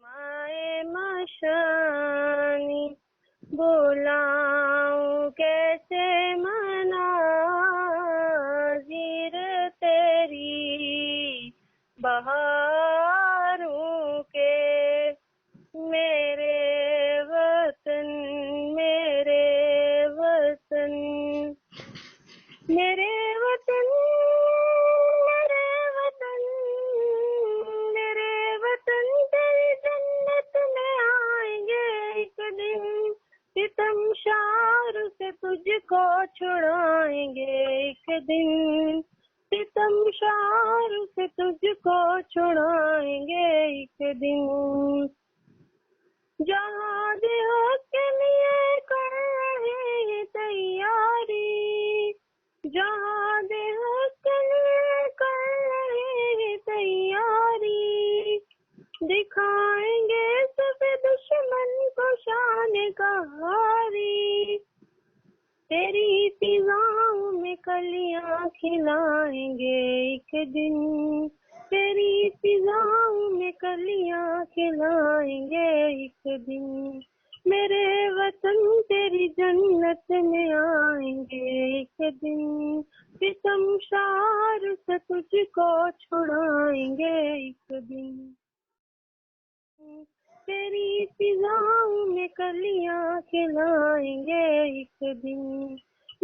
माए मशानी बुलाऊं कैसे मनाज़िर तेरी बहारों के। मेरे वतन मेरे वतन मेरे वतन मेरे वतन मेरे वतन तेरी जन्नत में आएंगे एक दिन। सितमशार से तुझको छुड़ाएंगे एक दिन। सितमशार से तुझको छुड़ाएंगे एक दिन। जहाँ हो के लिए कर रहे हैं तैयारी। जहाँ हो के लिए कर रहे हैं तैयारी। दिखाएंगे सब दुश्मन को शान कहारी। तेरी फिजाओं में कलियां खिलाएंगे एक दिन। तेरी फिजाओं में कलियां खिलाएंगे एक दिन। मेरे वतन तेरी जन्नत में आएंगे एक दिन। सितमशार से तुझको छुड़ाएंगे एक दिन। तेरी फिजाओं में कलियां खिलाएंगे एक दिन।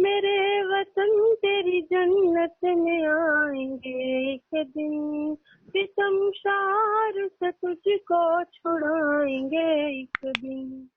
मेरे वतन तेरी जन्नत में आएंगे एक दिन। सितमशार से तुझको छुड़ाएंगे एक दिन।